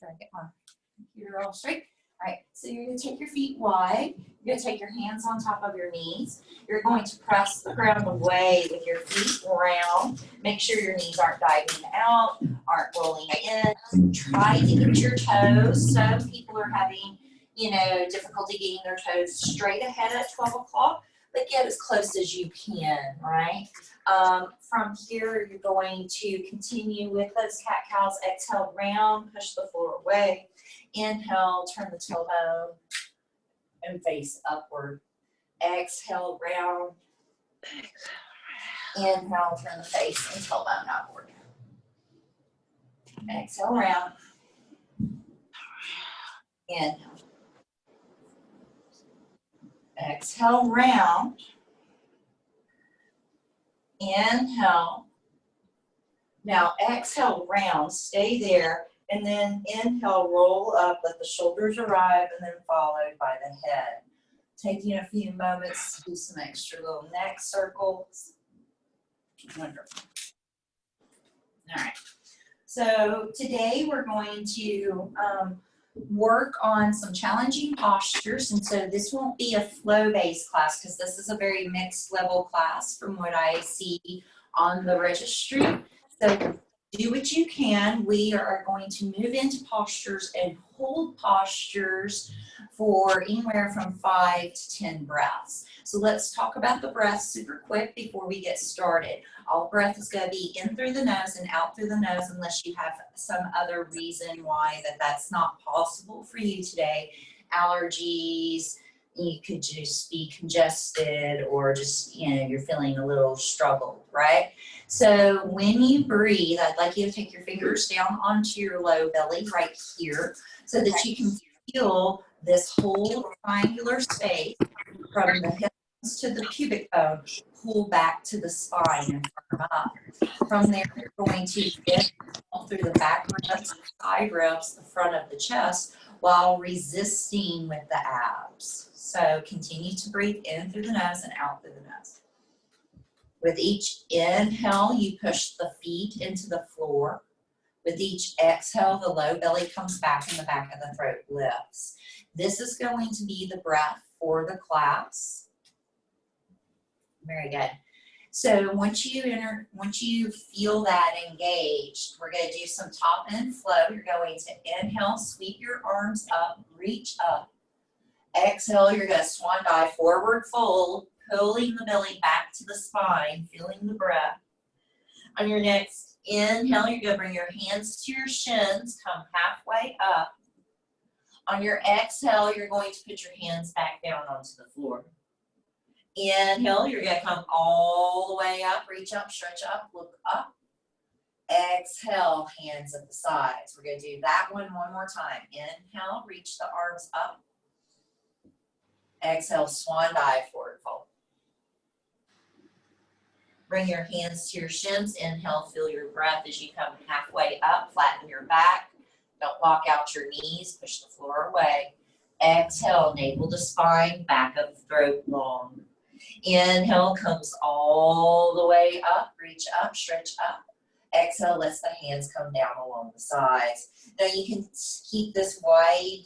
after I get my computer all straight. All right, so you're going to take your feet wide. You're going to take your hands on top of your knees. You're going to press the ground away with your feet round. Make sure your knees aren't diving out, aren't rolling in. Try to get your toes. Some people are having, difficulty getting their toes straight ahead at 12 o'clock, but get as close as you can, right? From here, you're going to continue with those cat-cows. Exhale, round, push the floor away. Inhale, turn the tailbone and face upward. Exhale, round. Inhale, turn the face and tailbone upward. Exhale, round. Inhale. Exhale, round. Inhale. Now exhale, round. Stay there. And then inhale, roll up, let the shoulders arrive, and then followed by the head. Taking a few moments to do some extra little neck circles. Wonderful. All right. So today we're going to work on some challenging postures. And so this won't be a flow-based class because this is a very mixed level class from what I see on the registry. So do what you can. We are going to move into postures and hold postures for anywhere from 5 to 10 breaths. So let's talk about the breath super quick before we get started. All breath is going to be in through the nose and out through the nose unless you have some other reason why that's not possible for you today. Allergies, you could just be congested or just, you're feeling a little struggled, right? So when you breathe, I'd like you to take your fingers down onto your low belly right here so that you can feel this whole triangular space from the hips to the pubic bone, pull back to the spine and firm up. From there, you're going to get through the back ribs, side ribs, the front of the chest, while resisting with the abs. So continue to breathe in through the nose and out through the nose. With each inhale, you push the feet into the floor. With each exhale, the low belly comes back and the back of the throat lifts. This is going to be the breath for the class. Very good. So once you feel that engaged, we're going to do some top end flow. You're going to inhale, sweep your arms up, reach up. Exhale, you're going to swan dive, forward fold, pulling the belly back to the spine, feeling the breath. On your next inhale, you're going to bring your hands to your shins, come halfway up. On your exhale, you're going to put your hands back down onto the floor. Inhale, you're going to come all the way up, reach up, stretch up, look up. Exhale, hands at the sides. We're going to do that one more time. Inhale, reach the arms up. Exhale, swan dive, forward fold. Bring your hands to your shins. Inhale, feel your breath as you come halfway up. Flatten your back. Don't lock out your knees. Push the floor away. Exhale, navel to spine, back of throat long. Inhale comes all the way up. Reach up, stretch up. Exhale, lets the hands come down along the sides. Now you can keep this wide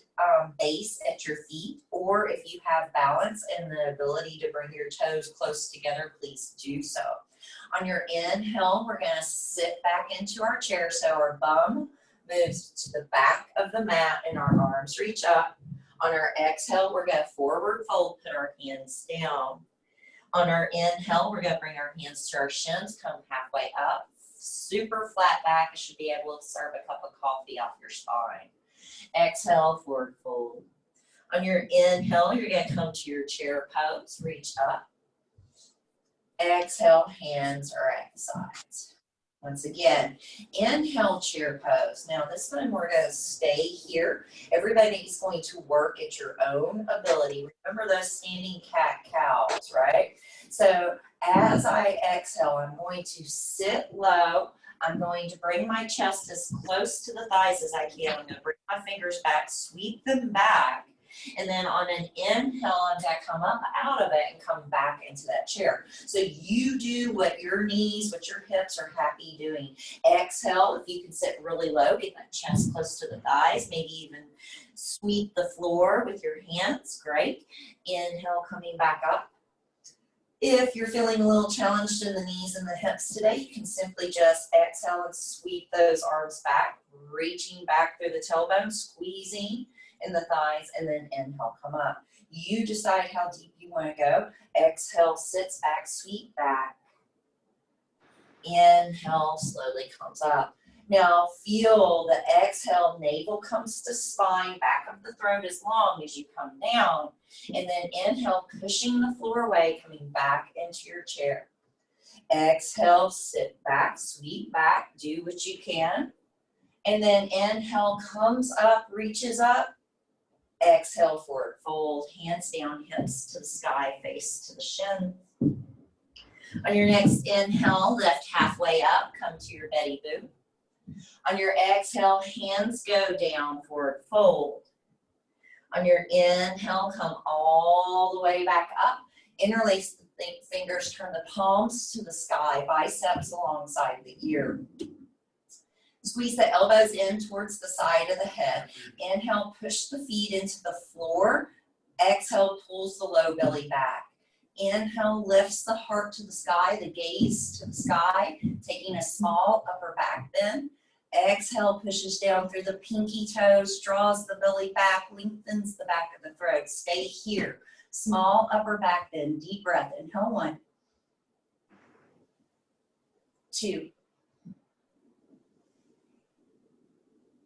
base at your feet, or if you have balance and the ability to bring your toes close together, please do so. On your inhale, we're going to sit back into our chair so our bum moves to the back of the mat and our arms reach up. On our exhale, we're going to forward fold, put our hands down. On our inhale, we're going to bring our hands to our shins, come halfway up. Super flat back. You should be able to serve a cup of coffee off your spine. Exhale, forward fold. On your inhale, you're going to come to your chair pose, reach up. Exhale, hands are at the sides. Once again, inhale, chair pose. Now this time we're going to stay here. Everybody's going to work at your own ability. Remember those standing cat-cows, right? So as I exhale, I'm going to sit low. I'm going to bring my chest as close to the thighs as I can. I'm going to bring my fingers back, sweep them back, And then on an inhale, I'm gonna come up out of it and come back into that chair. So you do what your knees, what your hips are happy doing. Exhale, if you can sit really low, get that chest close to the thighs, maybe even sweep the floor with your hands, great. Inhale, coming back up. If you're feeling a little challenged in the knees and the hips today, you can simply just exhale and sweep those arms back, reaching back through the tailbone, squeezing in the thighs, and then inhale, come up. You decide how deep you want to go. Exhale, sits back, sweep back. Inhale, slowly comes up. Now feel the exhale, navel comes to spine, back of the throat as long as you come down. And then inhale, pushing the floor away, coming back into your chair. Exhale, sit back, sweep back, do what you can. And then inhale, comes up, reaches up. Exhale, forward fold, hands down, hips to the sky, face to the shin. On your next inhale, lift halfway up, come to your belly boo. On your exhale, hands go down, forward fold. On your inhale, come all the way back up. Interlace the fingers, turn the palms to the sky, biceps alongside the ear. Squeeze the elbows in towards the side of the head. Inhale, push the feet into the floor. Exhale, pulls the low belly back. Inhale, lifts the heart to the sky, the gaze to the sky, taking a small upper back bend. Exhale, pushes down through the pinky toes, draws the belly back, lengthens the back of the throat. Stay here. Small upper back bend, deep breath. Inhale, 1, 2,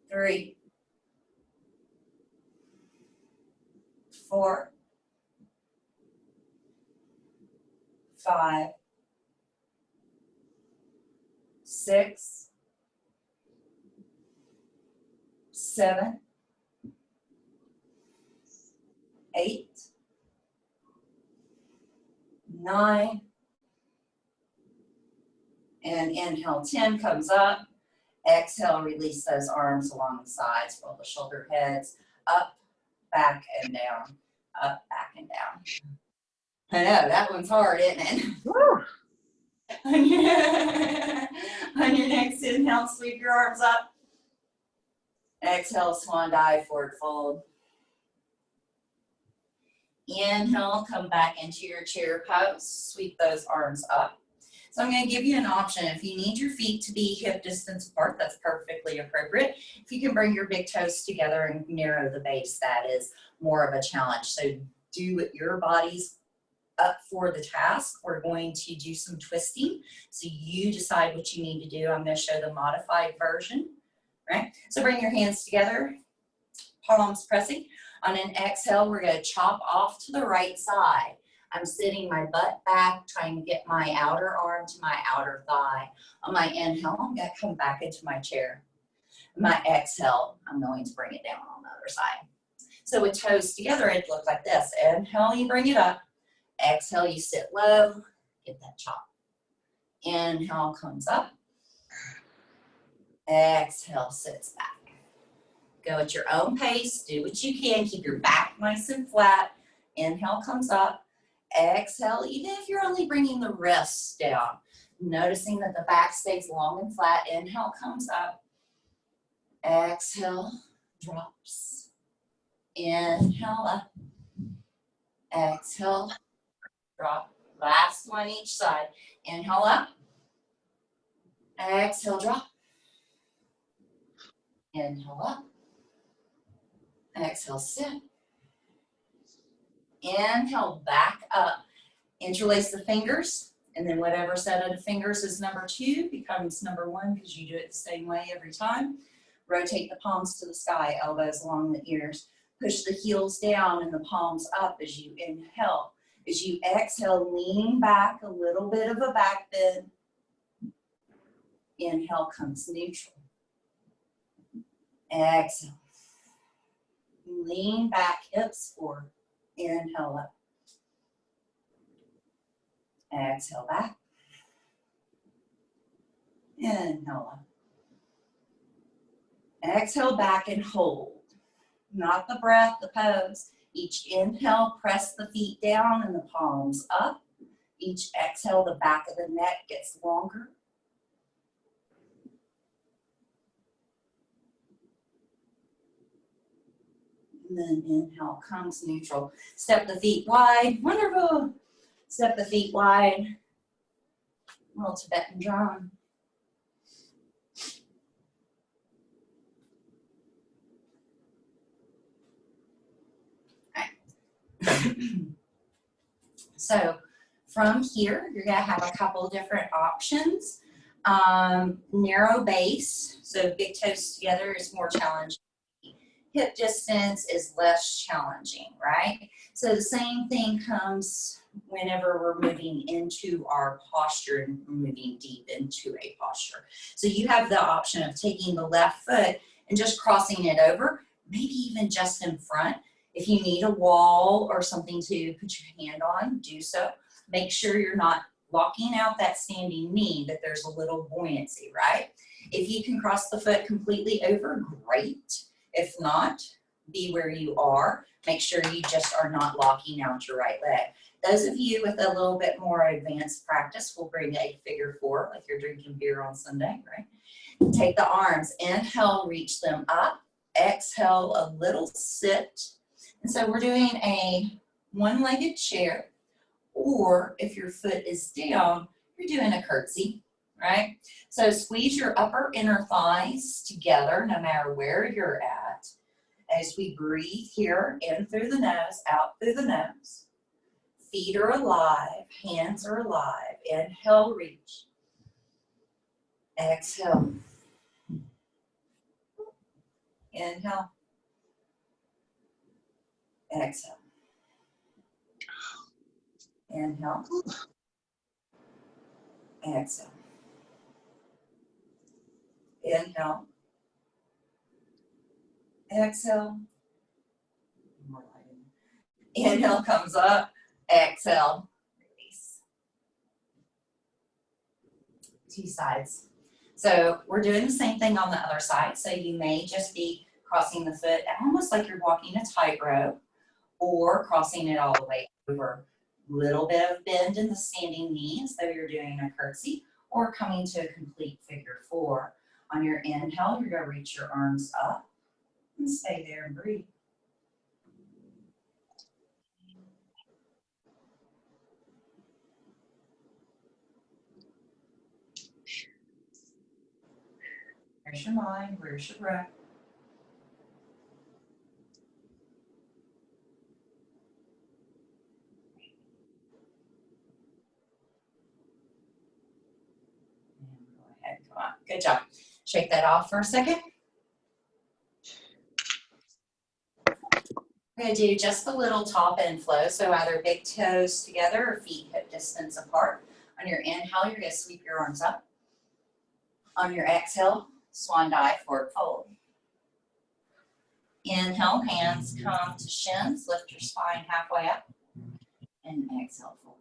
3, 4, 5, 6, 7, 8, 9, and inhale, 10 comes up. Exhale, release those arms along the sides, roll the shoulder heads up, back, and down, up, back, and down. I know, that one's hard, isn't it? Woo. On your next inhale, sweep your arms up. Exhale, swan dive, forward fold. Inhale, come back into your chair pose, sweep those arms up. So I'm going to give you an option. If you need your feet to be hip distance apart, that's perfectly appropriate. If you can bring your big toes together and narrow the base, that is more of a challenge. So do what your body's up for the task. We're going to do some twisting. So you decide what you need to do. I'm going to show the modified version, right? So bring your hands together, palms pressing. On an exhale, we're going to chop off to the right side. I'm sitting my butt back, trying to get my outer arm to my outer thigh. On my inhale, I'm going to come back into my chair. My exhale, I'm going to bring it down on the other side. So with toes together, it looks like this. Inhale, you bring it up. Exhale, you sit low, get that chop. Inhale, comes up. Exhale, sits back. Go at your own pace, do what you can, keep your back nice and flat. Inhale, comes up. Exhale, even if you're only bringing the wrists down, noticing that the back stays long and flat. Inhale, comes up. Exhale, drops. Inhale, up. Exhale, drop. Last one each side. Inhale, up. Exhale, drop. Inhale, up. Exhale, sit. Inhale, back up. Interlace the fingers, and then whatever set of fingers is number 2 becomes number 1 because you do it the same way every time. Rotate the palms to the sky, elbows along the ears. Push the heels down and the palms up as you inhale. As you exhale, lean back, a little bit of a back bend. Inhale comes neutral. Exhale. Lean back, hips forward. Inhale up. Exhale back. Inhale up. Exhale back and hold. not the breath, the pose. Each inhale, press the feet down and the palms up. Each exhale, the back of the neck gets longer. And then inhale, comes neutral. Step the feet wide, wonderful. Step the feet wide. Little Tibetan drum. So from here, you're gonna have a couple different options. Narrow base, so big toes together is more challenging. Hip distance is less challenging, right? So the same thing comes whenever we're moving into our posture and moving deep into a posture. So you have the option of taking the left foot and just crossing it over, maybe even just in front. If you need a wall or something to put your hand on, do so. Make sure you're not locking out that standing knee, that there's a little buoyancy, right? If you can cross the foot completely over, great. If not, be where you are. Make sure you just are not locking out your right leg. Those of you with a little bit more advanced practice will bring a figure four, like you're drinking beer on Sunday, right? Take the arms, inhale, reach them up. Exhale, a little sit. And so we're doing a one-legged chair, or if your foot is down, you're doing a curtsy, right? So squeeze your upper inner thighs together no matter where you're at. As we breathe here, in through the nose, out through the nose. Feet are alive, hands are alive. Inhale, reach. Exhale. Inhale. Exhale. Inhale. Exhale. Inhale. Exhale. Inhale comes up. Exhale. Release. Two sides. So we're doing the same thing on the other side. So you may just be crossing the foot almost like you're walking a tightrope, or crossing it all the way over. Little bit of bend in the standing knee as though you're doing a curtsy, or coming to a complete figure four. On your inhale, you're going to reach your arms up and stay there and breathe. Where's your mind? Where's your breath? Come on, good job. Shake that off for a second. We're going to do just a little top and flow, so either big toes together or feet hip distance apart. On your inhale, you're going to sweep your arms up. On your exhale, swan dive, forward fold. Inhale, hands come to shins, lift your spine halfway up, and exhale, fold.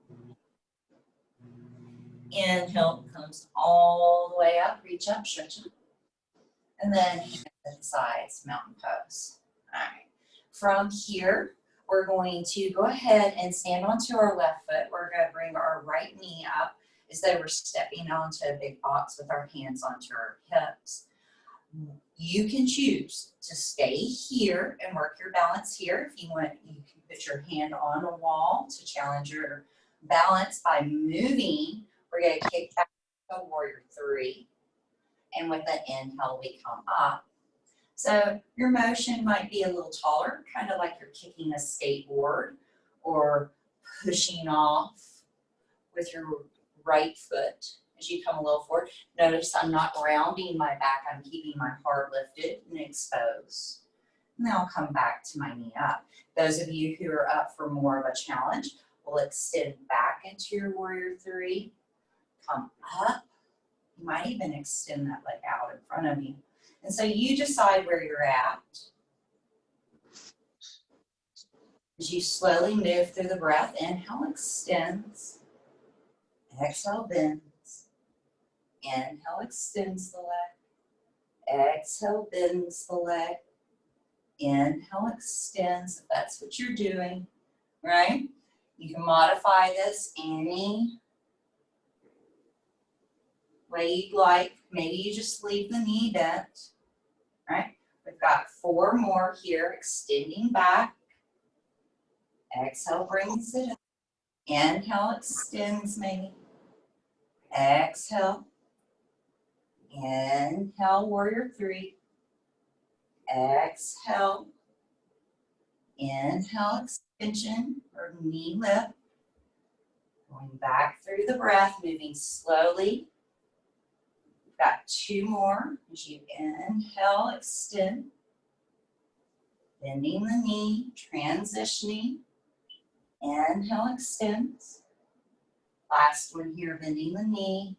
Inhale comes all the way up, reach up, stretch up. And then hands at the sides, mountain pose. All right. From here, we're going to go ahead and stand onto our left foot. We're going to bring our right knee up as though we're stepping onto a big box with our hands onto our hips. You can choose to stay here and work your balance here. If you want, you can put your hand on a wall to challenge your balance by moving. We're going to kick back to warrior three. And with an inhale, we come up. So your motion might be a little taller, kind of like you're kicking a skateboard or pushing off with your right foot as you come a little forward. Notice I'm not rounding my back, I'm keeping my heart lifted and exposed. And then I'll come back to my knee up. Those of you who are up for more of a challenge will extend back into your warrior three, come up. You might even extend that leg out in front of you. And so you decide where you're at. As you slowly move through the breath, inhale extends, exhale bends, inhale extends the leg, exhale bends the leg, Inhale, extends, if that's what you're doing, right? You can modify this any way you'd like. Maybe you just leave the knee bent, right? We've got 4 more here, extending back. Exhale, brings it up. Inhale, extends maybe. Exhale. Inhale, warrior 3. Exhale. Inhale, extension or knee lift. Going back through the breath, moving slowly. We've got 2 more. As you inhale, extend. Bending the knee, transitioning. Inhale, extends. Last one here, bending the knee.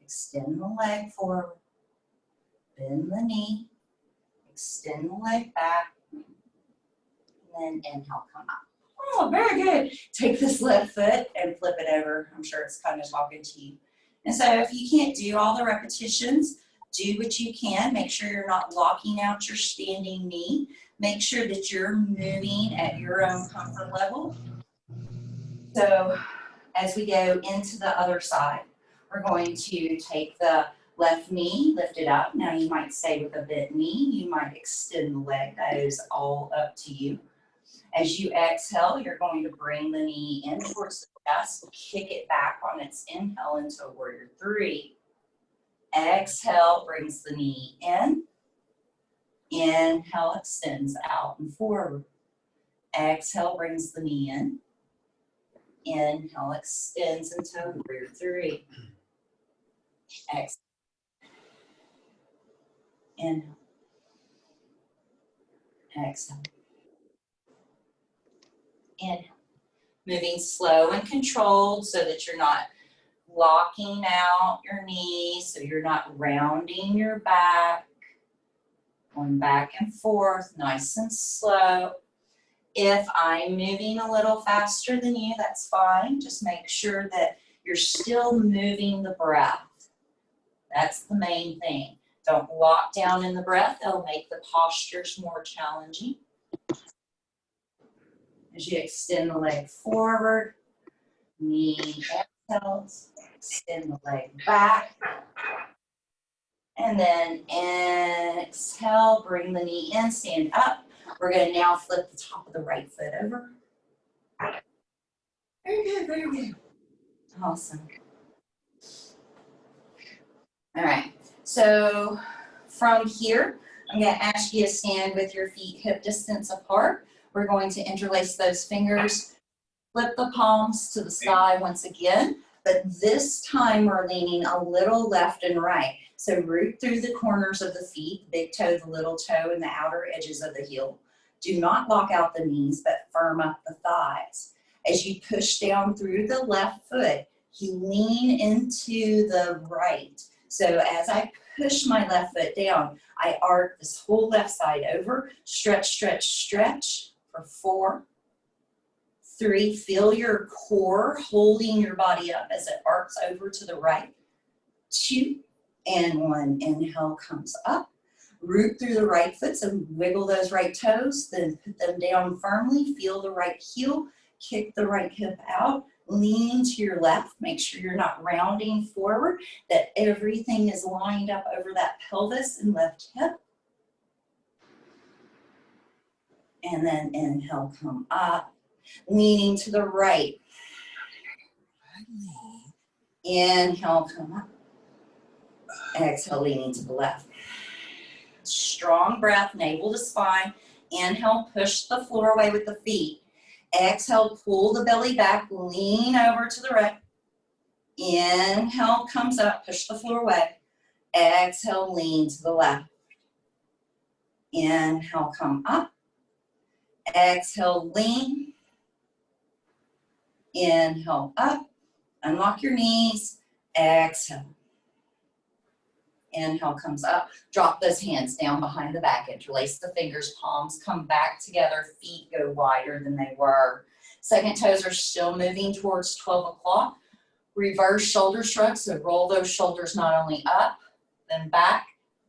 Extend the leg forward. Bend the knee. Extend the leg back. And then inhale, come up. Oh, very good. Take this left foot and flip it over. I'm sure it's kind of talking to you. And so if you can't do all the repetitions, do what you can. Make sure you're not locking out your standing knee. Make sure that you're moving at your own comfort level. So as we go into the other side, we're going to take the left knee, lift it up. Now you might stay with a bent knee. You might extend the leg. That is all up to you. As you exhale, you're going to bring the knee in towards the chest, kick it back on its inhale into warrior 3. Exhale, brings the knee in. Inhale, extends out and forward. Exhale, brings the knee in. Inhale, extends into warrior 3. Exhale. Inhale. Exhale. Inhale. Moving slow and controlled so that you're not locking out your knees, so you're not rounding your back. Going back and forth, nice and slow. If I'm moving a little faster than you, that's fine. Just make sure that you're still moving the breath. That's the main thing. Don't lock down in the breath. It'll make the postures more challenging. As you extend the leg forward, knee exhales, extend the leg back. And then exhale, bring the knee in, stand up. We're going to now flip the top of the right foot over. Very good, very good. Awesome. All right, so from here, I'm going to ask you to stand with your feet hip distance apart. We're going to interlace those fingers, flip the palms to the sky once again, but this time we're leaning a little left and right. So root through the corners of the feet, big toe, the little toe, and the outer edges of the heel. Do not lock out the knees, but firm up the thighs. As you push down through the left foot, you lean into the right. So as I push my left foot down, I arc this whole left side over, stretch, stretch, stretch for 4, 3, feel your core holding your body up as it arcs over to the right. 2 and 1, inhale comes up. Root through the right foot, so wiggle those right toes, then put them down firmly, feel the right heel, kick the right hip out, lean to your left, make sure you're not rounding forward, that everything is lined up over that pelvis and left hip. And then inhale, come up, leaning to the right. Inhale, come up. Exhale, leaning to the left. Strong breath, navel to spine. Inhale, push the floor away with the feet. Exhale, pull the belly back, lean over to the right. Inhale, comes up, push the floor away. Exhale, lean to the left. Inhale, come up. Exhale, lean. Inhale, up. Unlock your knees. Exhale. Inhale comes up. Drop those hands down behind the back. Interlace the fingers. Palms come back together. Feet go wider than they were. Second toes are still moving towards 12 o'clock. Reverse shoulder shrug. So roll those shoulders not only up, then back,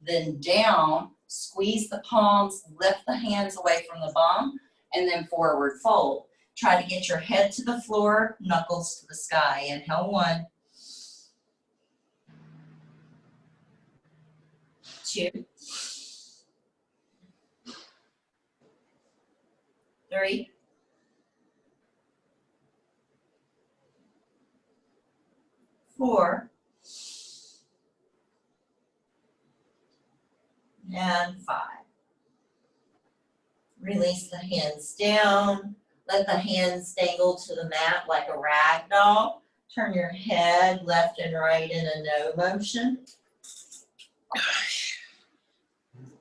then down. Squeeze the palms, lift the hands away from the bum, and then forward fold. Try to get your head to the floor, knuckles to the sky. Inhale, 1, 2, 3, 4, and 5. Release the hands down. Let the hands dangle to the mat like a rag doll. Turn your head left and right in a no motion.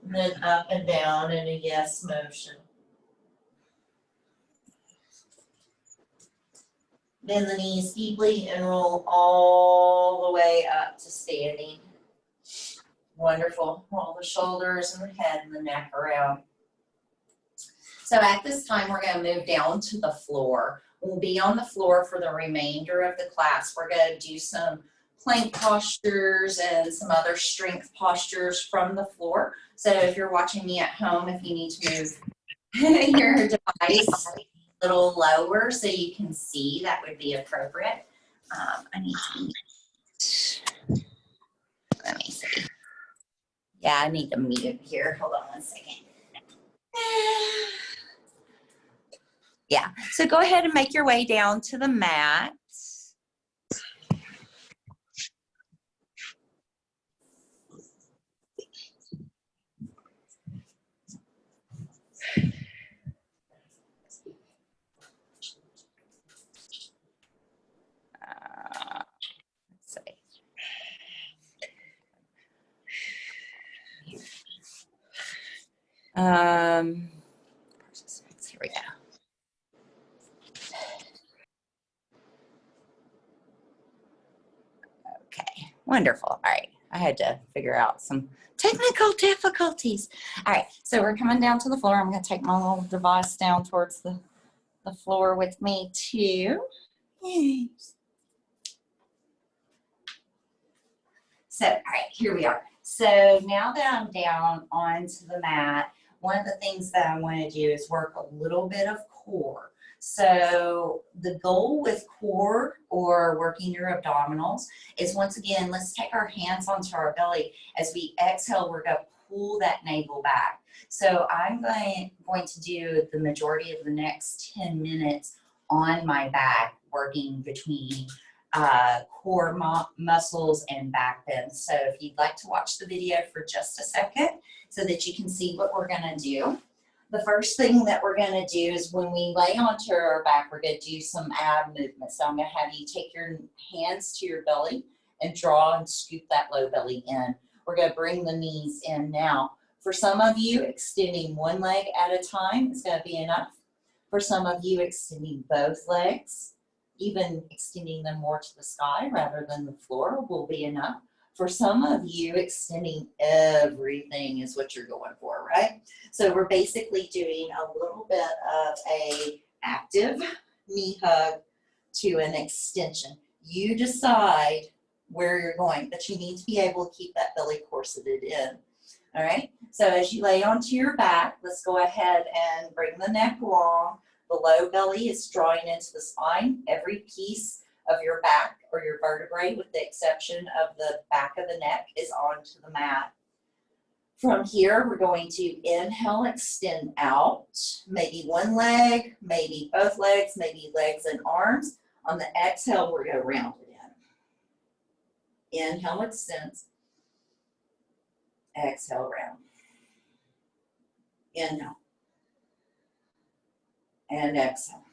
And then up and down in a yes motion. Bend the knees deeply and roll all the way up to standing. Wonderful. Roll the shoulders and the head and the neck around. So at this time, we're going to move down to the floor. We'll be on the floor for the remainder of the class. We're going to do some plank postures and some other strength postures from the floor. So if you're watching me at home, if you need to move your device a little lower so you can see, that would be appropriate. I need to, let me see. Yeah, I need to mute here. Hold on 1 second. Yeah, so go ahead and make your way down to the mat. Let's see. Here we go. Okay, wonderful. All right, I had to figure out some technical difficulties. All right, so we're coming down to the floor. I'm going to take my little device down towards the floor with me too. Yes. So, all right, here we are. So now that I'm down onto the mat, one of the things that I want to do is work a little bit of core. So the goal with core or working your abdominals is, once again, let's take our hands onto our belly. As we exhale, we're going to pull that navel back. So I'm going to do the majority of the next 10 minutes on my back, working between core muscles and back bends. So if you'd like to watch the video for just a second so that you can see what we're going to do. The first thing that we're going to do is, when we lay onto our back, we're going to do some ab movements. So I'm going to have you take your hands to your belly and draw and scoop that low belly in. We're going to bring the knees in now. For some of you, extending one leg at a time is going to be enough. For some of you, extending both legs, even extending them more to the sky rather than the floor, will be enough. For some of you, extending everything is what you're going for, right? So we're basically doing a little bit of a active knee hug to an extension. You decide where you're going, but you need to be able to keep that belly corseted in. All right, so as you lay onto your back, let's go ahead and bring the neck long. The low belly is drawing into the spine. Every piece of your back or your vertebrae, with the exception of the back of the neck, is onto the mat. From here, we're going to inhale, extend out, maybe one leg, maybe both legs, maybe legs and arms. On the exhale, we're going to round it in. Inhale, extends. Exhale, round. Inhale. And exhale.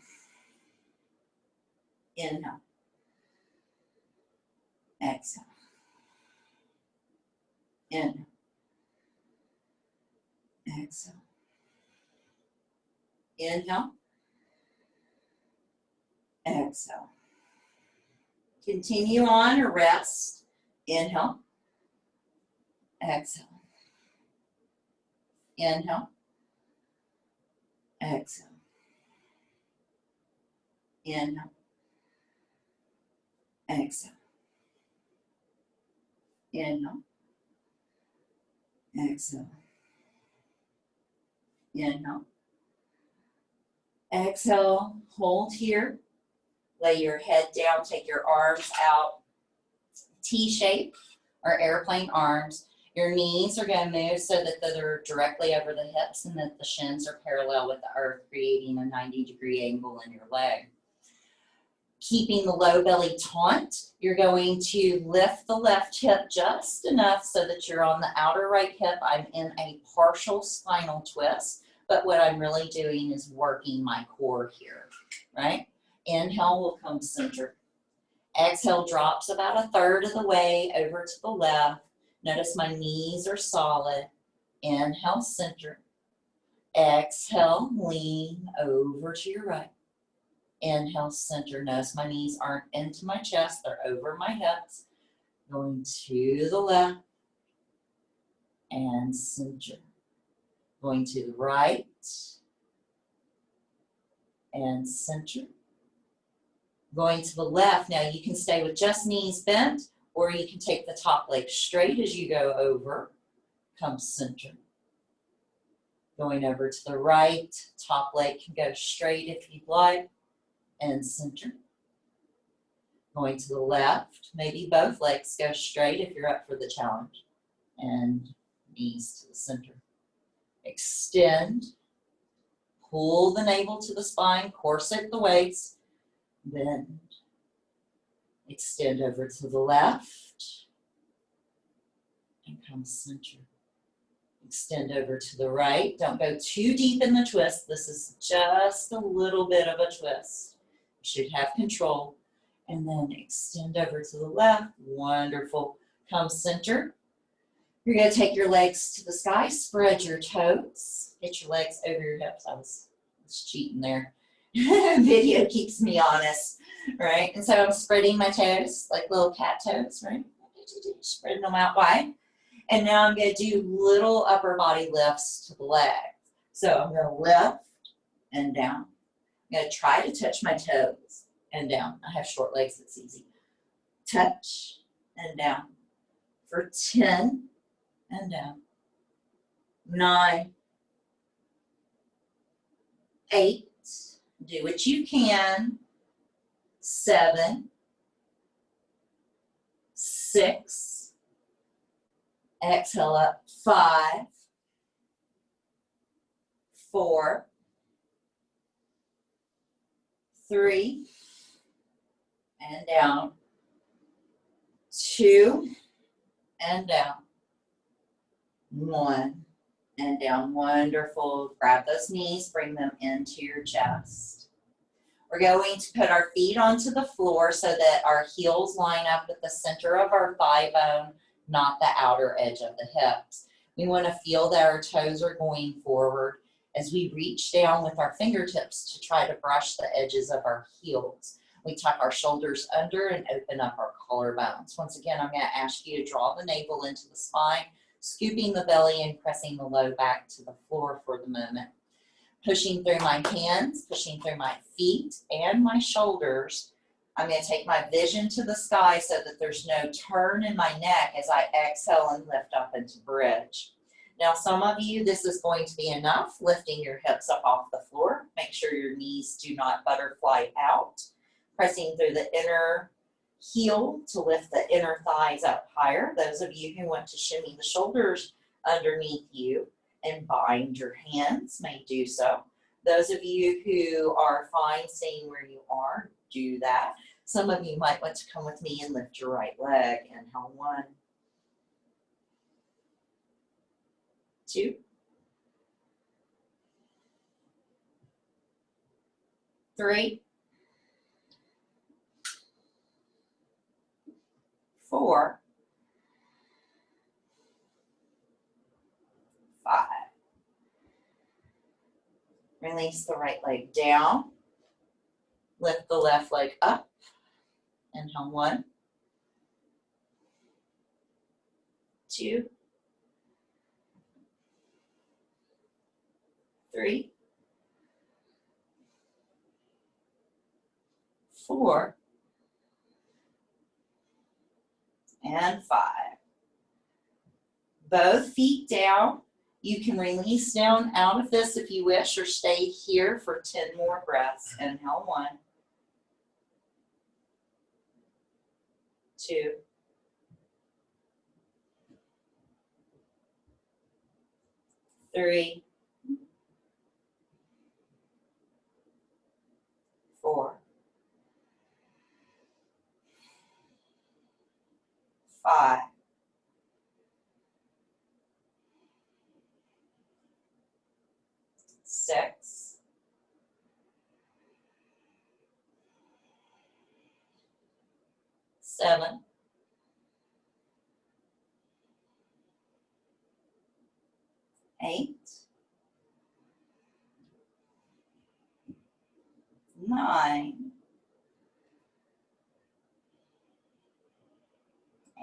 Inhale. Exhale. Inhale. Exhale. Inhale. Exhale. Continue on or rest. Inhale. Exhale. Inhale. Exhale. Inhale. Exhale. Inhale. Exhale. Inhale. Exhale, hold here. Lay your head down, take your arms out, T-shape or airplane arms. Your knees are going to move so that they're directly over the hips and that the shins are parallel with the earth, creating a 90-degree angle in your leg. Keeping the low belly taut, you're going to lift the left hip just enough so that you're on the outer right hip. I'm in a partial spinal twist, but what I'm really doing is working my core here, right? Inhale will come center. Exhale drops about 1/3 of the way over to the left. Notice my knees are solid. Inhale, center. Exhale, lean over to your right. Inhale, center. Notice my knees aren't into my chest, they're over my hips. Going to the left and center. Going to the right and center. Going to the left. Now you can stay with just knees bent, or you can take the top leg straight as you go over. Come center. Going over to the right, top leg can go straight if you'd like, and center. Going to the left, maybe both legs go straight if you're up for the challenge, and knees to the center. Extend, pull the navel to the spine, corset the waist, bend, extend over to the left, and come center. Extend over to the right. Don't go too deep in the twist. This is just a little bit of a twist. You should have control. And then extend over to the left. Wonderful. Come center. You're going to take your legs to the sky. Spread your toes. Get your legs over your hips. I was cheating there. Video keeps me honest, right? And so I'm spreading my toes like little cat toes, right? Spreading them out wide. And now I'm going to do little upper body lifts to the legs. So I'm going to lift and down. I'm going to try to touch my toes and down. I have short legs, it's easy. Touch and down. For 10 and down. 9, 8, do what you can. 7, 6, exhale up. 5, 4, 3, and down. 2, and down. 1, and down. Wonderful. Grab those knees, bring them into your chest. We're going to put our feet onto the floor so that our heels line up with the center of our thigh bone, not the outer edge of the hips. We want to feel that our toes are going forward as we reach down with our fingertips to try to brush the edges of our heels. We tuck our shoulders under and open up our collarbones. Once again, I'm going to ask you to draw the navel into the spine, scooping the belly and pressing the low back to the floor for the moment. Pushing through my hands, pushing through my feet and my shoulders. I'm going to take my vision to the sky so that there's no turn in my neck as I exhale and lift up into bridge. Now, some of you, this is going to be enough, lifting your hips up off the floor. Make sure your knees do not butterfly out. Pressing through the inner heel to lift the inner thighs up higher. Those of you who want to shimmy the shoulders underneath you and bind your hands may do so. Those of you who are fine staying where you are, do that. Some of you might want to come with me and lift your right leg. Inhale, 1, 2, 3, 4, 5. Release the right leg down. Lift the left leg up. Inhale, 1, 2, 3, 4, and 5. Both feet down You can release down out of this if you wish, or stay here for 10 more breaths. Inhale, 1, 2, 3, 4, 5, 6, 7, 8, 9,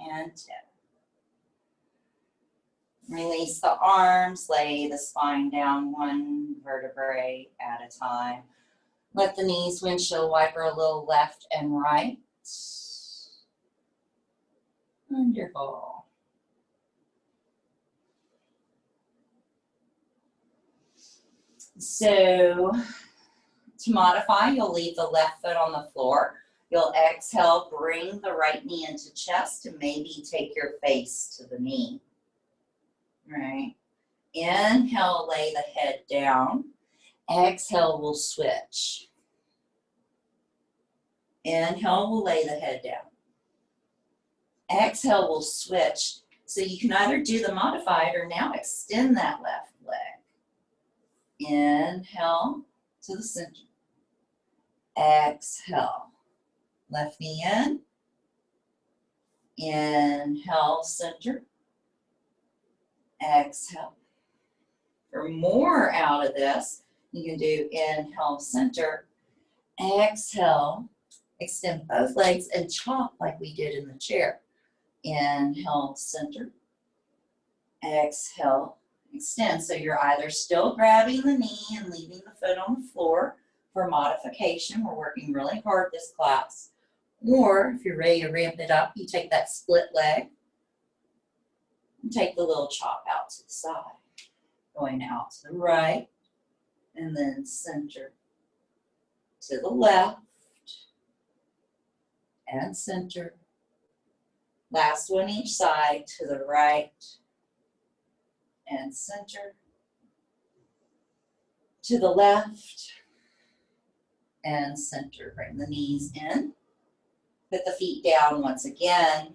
and 10. Release the arms, lay the spine down 1 vertebrae at a time. Let the knees windshield wiper a little left and right. Wonderful. So to modify, you'll leave the left foot on the floor. You'll exhale, bring the right knee into chest, and maybe take your face to the knee. Right. Inhale, lay the head down. Exhale, we'll switch. Inhale, we'll lay the head down. Exhale, we'll switch. So you can either do the modified or now extend that left leg. Inhale to the center. Exhale. Left knee in. Inhale, center. Exhale. For more out of this, you can do inhale, center. Exhale, extend both legs and chop like we did in the chair. Inhale, center. Exhale, extend. So you're either still grabbing the knee and leaving the foot on the floor for modification. We're working really hard this class. Or if you're ready to ramp it up, you take that split leg and take the little chop out to the side. Going out to the right and then center to the left and center. Last one each side, to the right and center, to the left and center. Bring the knees in, put the feet down once again,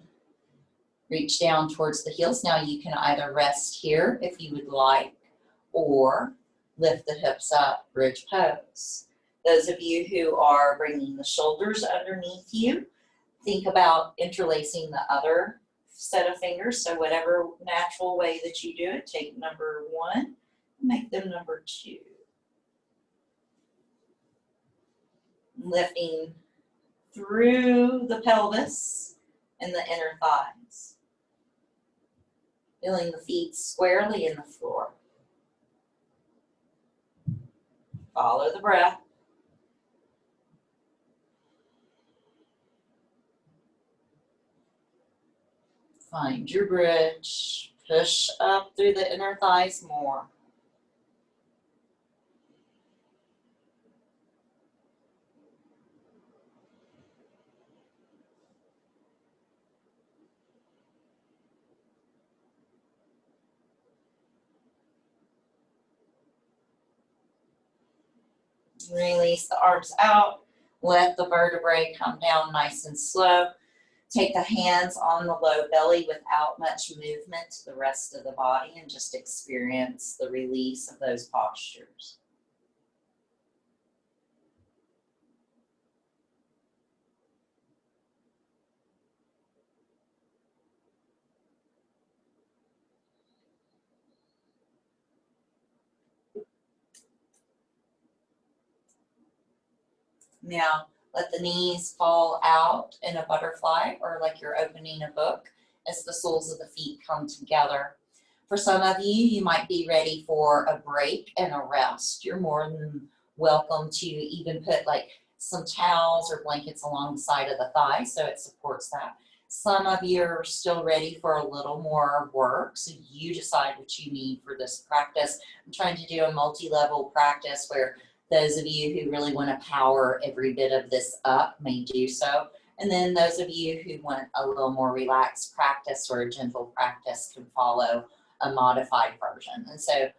reach down towards the heels. Now you can either rest here if you would like, or lift the hips up, bridge pose. Those of you who are bringing the shoulders underneath you, think about interlacing the other set of fingers. So whatever natural way that you do it, take number 1 and make them number 2. Lifting through the pelvis and the inner thighs. Feeling the feet squarely in the floor. Follow the breath. Find your bridge. Push up through the inner thighs more. Release the arms out. Let the vertebrae come down nice and slow. Take the hands on the low belly without much movement to the rest of the body and just experience the release of those postures. Now, let the knees fall out in a butterfly or like you're opening a book as the soles of the feet come together. For some of you, you might be ready for a break and a rest. You're more than welcome to even put like some towels or blankets along the side of the thigh so it supports that. Some of you are still ready for a little more work, so you decide what you need for this practice. I'm trying to do a multi-level practice where those of you who really want to power every bit of this up may do so. And then those of you who want a little more relaxed practice or a gentle practice can follow a modified version. And so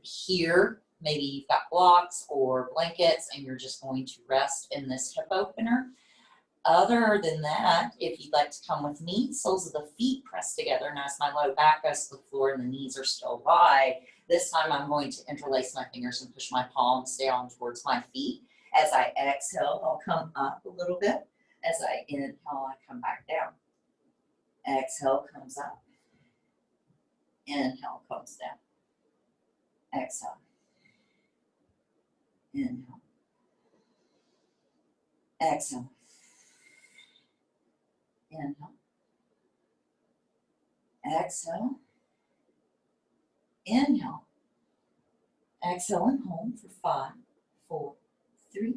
here, maybe you've got blocks or blankets and you're just going to rest in this hip opener. Other than that, if you'd like to come with me, soles of the feet pressed together, and as my low back goes to the floor and the knees are still wide, this time I'm going to interlace my fingers and push my palms down towards my feet. As I exhale, I'll come up a little bit. As I inhale, I come back down. Exhale, comes up. Inhale, comes down. Exhale. Inhale. Exhale. Inhale. Exhale. Inhale. Exhale and hold for 5, 4, 3,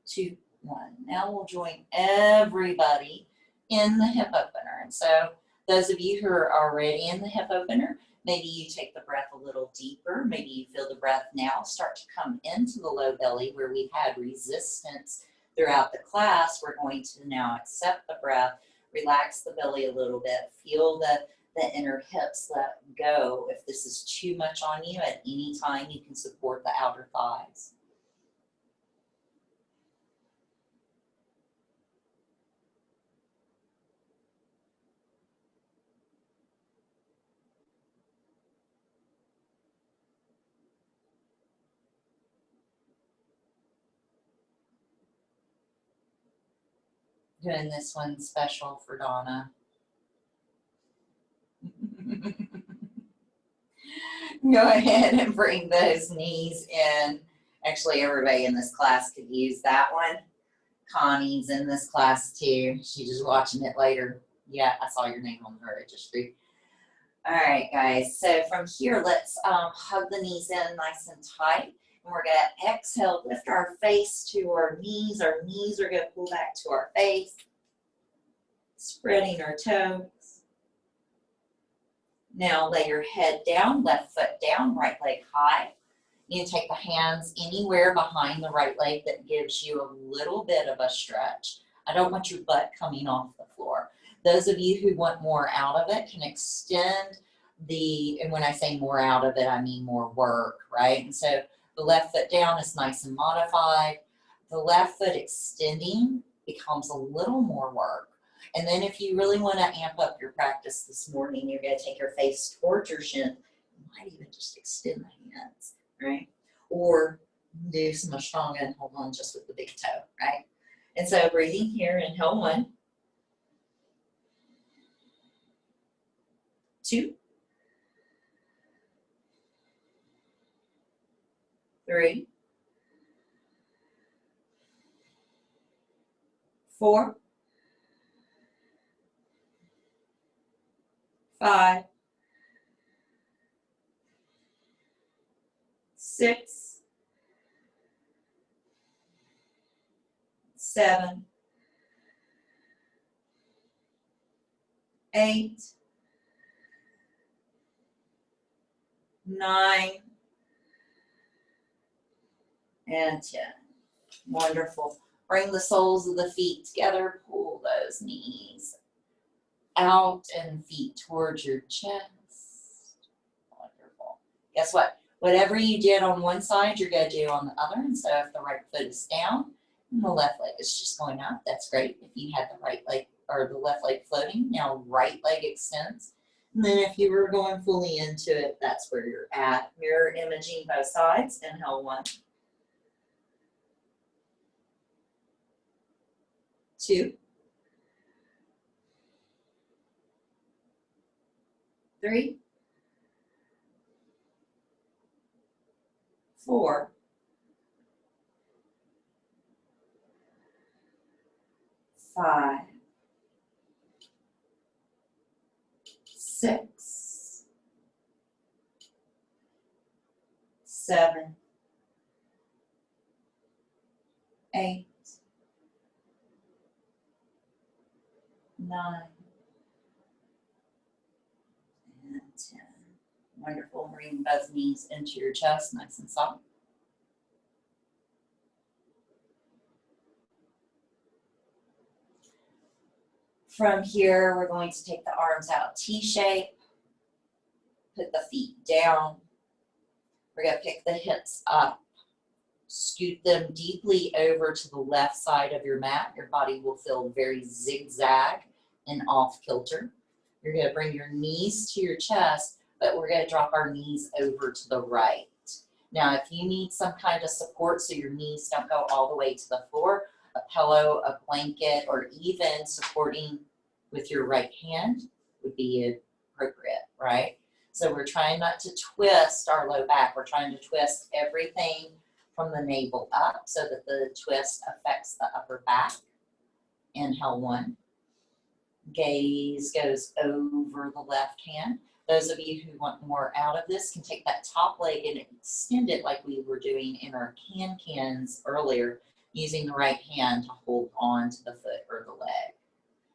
2, 1. Now we'll join everybody in the hip opener. And so those of you who are already in the hip opener, maybe you take the breath a little deeper. Maybe you feel the breath now start to come into the low belly where we've had resistance throughout the class. We're going to now accept the breath, relax the belly a little bit, feel the inner hips let go. If this is too much on you, at any time you can support the outer thighs. Doing this one special for Donna. Go ahead and bring those knees in. Actually, everybody in this class could use that one. Connie's in this class too. She's just watching it later. Yeah, I saw your name on the registry. All right, guys. So from here, let's hug the knees in nice and tight. And we're going to exhale, lift our face to our knees. Our knees are going to pull back to our face. Spreading our toes. Now lay your head down, left foot down, right leg high. You can take the hands anywhere behind the right leg that gives you a little bit of a stretch. I don't want your butt coming off the floor. Those of you who want more out of it can extend and when I say more out of it, I mean more work, right? And so the left foot down is nice and modified. The left foot extending becomes a little more work. And then if you really want to amp up your practice this morning, you're going to take your face towards your shin. You might even just extend the hands, right? Or do some Ashtanga and hold on just with the big toe, right? And so breathing here, inhale 1, 2, 3, 4, 5, 6, 7, 8, 9, and 10. Wonderful. Bring the soles of the feet together. Pull those knees out and feet towards your chest. Wonderful. Guess what? Whatever you did on one side, you're going to do on the other. And so if the right foot is down and the left leg is just going up, that's great. If you had the right leg or the left leg floating, now right leg extends. And then if you were going fully into it, that's where you're at. Mirror imaging both sides. Inhale 1, 2, 3, 4, 5, 6, 7, 8, 9, And 10. Wonderful. Bring both knees into your chest, nice and soft. From here, we're going to take the arms out T shape. Put the feet down. We're going to pick the hips up. Scoot them deeply over to the left side of your mat. Your body will feel very zigzag and off kilter. You're going to bring your knees to your chest, but we're going to drop our knees over to the right. Now, if you need some kind of support so your knees don't go all the way to the floor, a pillow, a blanket, or even supporting with your right hand would be appropriate, right? So we're trying not to twist our low back. We're trying to twist everything from the navel up so that the twist affects the upper back. Inhale, 1. Gaze goes over the left hand. Those of you who want more out of this can take that top leg and extend it like we were doing in our can-cans earlier, using the right hand to hold on to the foot or the leg.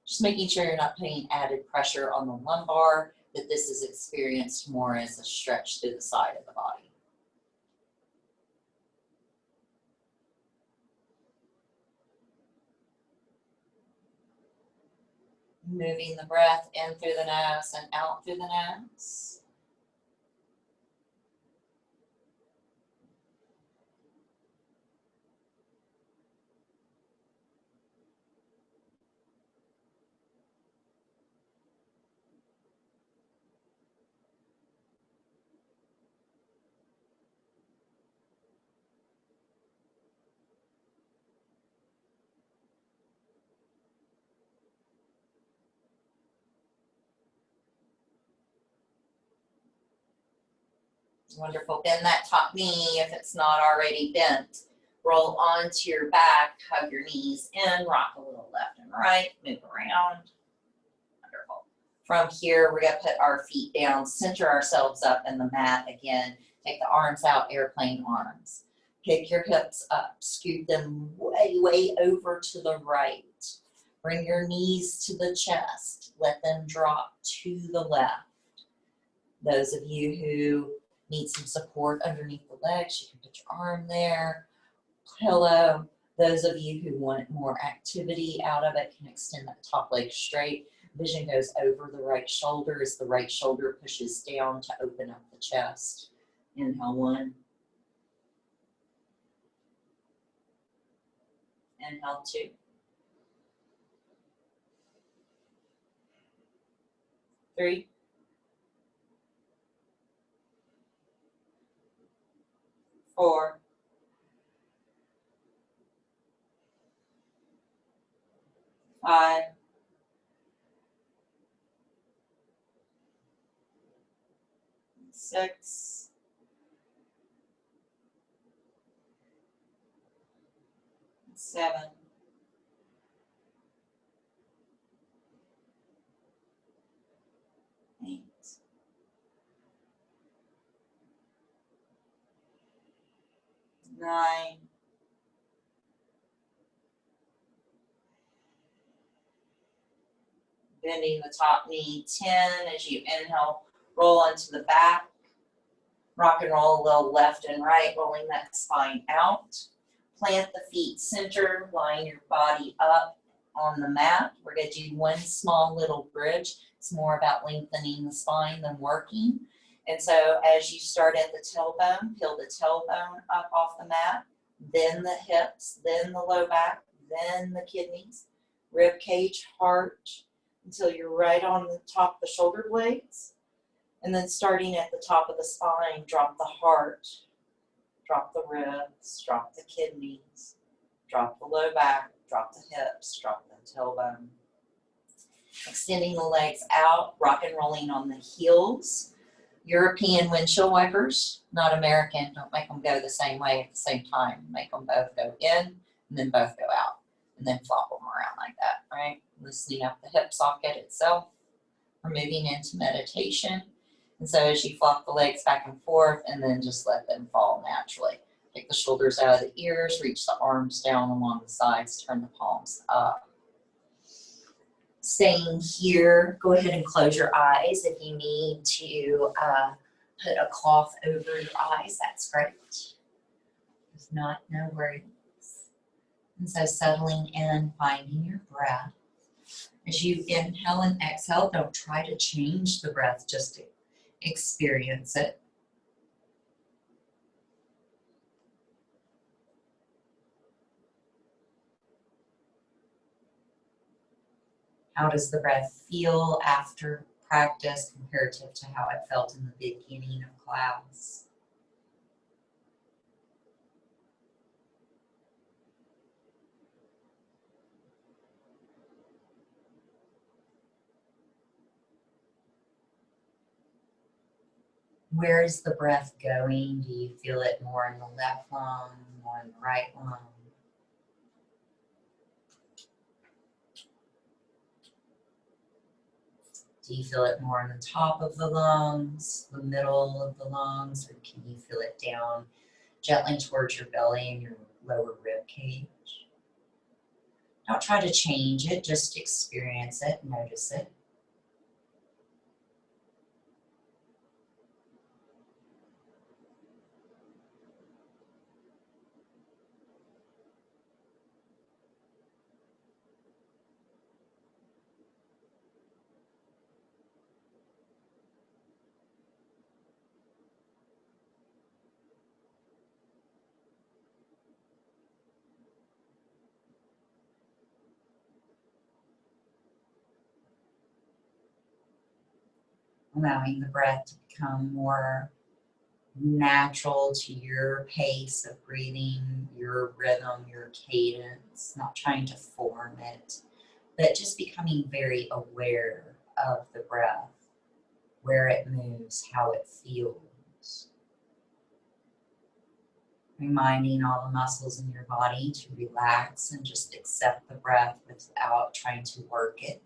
Just making sure you're not putting added pressure on the lumbar, that this is experienced more as a stretch through the side of the body. Moving the breath in through the nose and out through the nose. Wonderful. Bend that top knee if it's not already bent. Roll onto your back, hug your knees in, rock a little left and right, move around. Wonderful. From here, we're going to put our feet down, center ourselves up in the mat again. Take the arms out, airplane arms. Pick your hips up, scoot them way, way over to the right. Bring your knees to the chest. Let them drop to the left. Those of you who need some support underneath the legs, you can put your arm there, pillow. Those of you who want more activity out of it can extend that top leg straight. Vision goes over the right shoulder as the right shoulder pushes down to open up the chest. Inhale, 1. Inhale, 2. 3. 4. 5. 6. 7. 8. 9. Bending the top knee, 10. As you inhale, roll onto the back. Rock and roll a little left and right, rolling that spine out. Plant the feet center, line your body up on the mat. We're going to do one small little bridge. It's more about lengthening the spine than working. And so as you start at the tailbone, peel the tailbone up off the mat, then the hips, then the low back, then the kidneys, rib cage, heart, until you're right on the top of the shoulder blades. And then starting at the top of the spine, drop the heart, drop the ribs, drop the kidneys, drop the low back, drop the hips, drop the tailbone. Extending the legs out, rock and rolling on the heels. European windshield wipers, not American. Don't make them go the same way at the same time. Make them both go in and then both go out. And then flop them around like that, right? Loosening up the hip socket itself. We're moving into meditation. And so as you flop the legs back and forth and then just let them fall naturally. Take the shoulders out of the ears, reach the arms down along the sides, turn the palms up. Staying here, go ahead and close your eyes. If you need to put a cloth over your eyes, that's great. If not, no worries. And so settling in, finding your breath. As you inhale and exhale, don't try to change the breath, just experience it. How does the breath feel after practice comparative to how it felt in the beginning of class? Where is the breath going? Do you feel it more in the left lung, more in the right lung? Do you feel it more on the top of the lungs, the middle of the lungs, or can you feel it down gently towards your belly and your lower rib cage? Don't try to change it, just experience it, notice it. Allowing the breath to become more natural to your pace of breathing, your rhythm, your cadence, not trying to form it, but just becoming very aware of the breath, where it moves, how it feels. Reminding all the muscles in your body to relax and just accept the breath without trying to work it.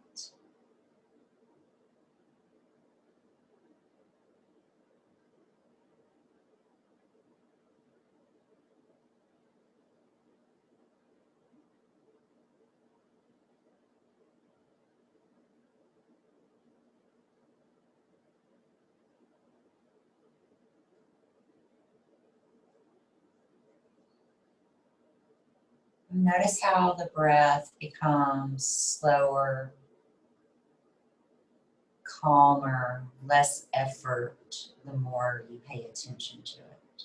Notice how the breath becomes slower, calmer, less effort the more you pay attention to it.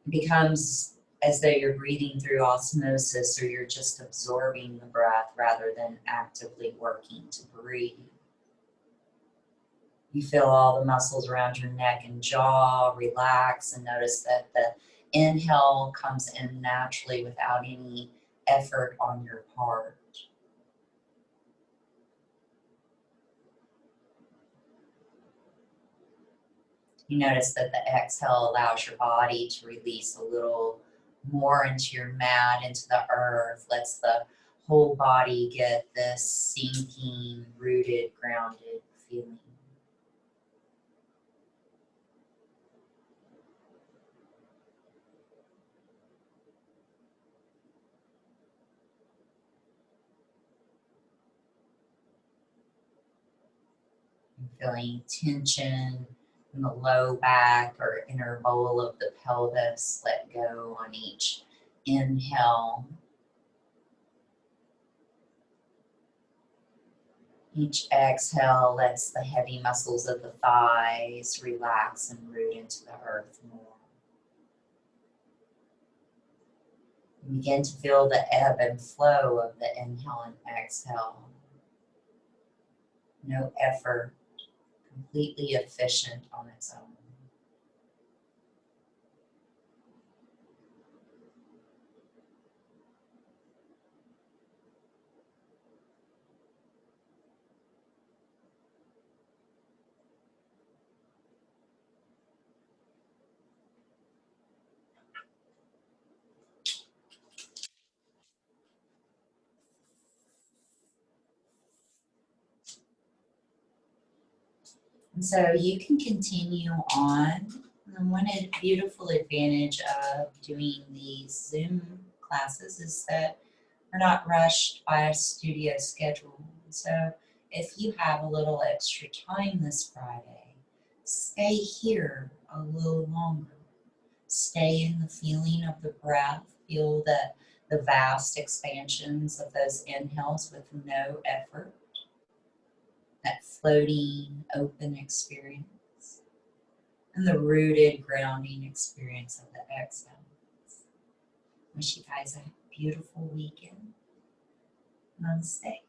It becomes as though you're breathing through osmosis, or you're just absorbing the breath rather than actively working to breathe. You feel all the muscles around your neck and jaw relax, and notice that the inhale comes in naturally without any effort on your part. You notice that the exhale allows your body to release a little more into your mat, into the earth, lets the whole body get this sinking, rooted, grounded feeling. Feeling tension in the low back or inner bowl of the pelvis. Let go on each inhale. Each exhale lets the heavy muscles of the thighs relax and root into the earth more. You begin to feel the ebb and flow of the inhale and exhale. No effort, completely efficient on its own. And so you can continue on. And one beautiful advantage of doing these Zoom classes is that We're not rushed by a studio schedule. So if you have a little extra time this Friday, stay here a little longer. Stay in the feeling of the breath. Feel the vast expansions of those inhales with no effort. That floating, open experience. And the rooted, grounding experience of the exhales. Wish you guys a beautiful weekend. Namaste.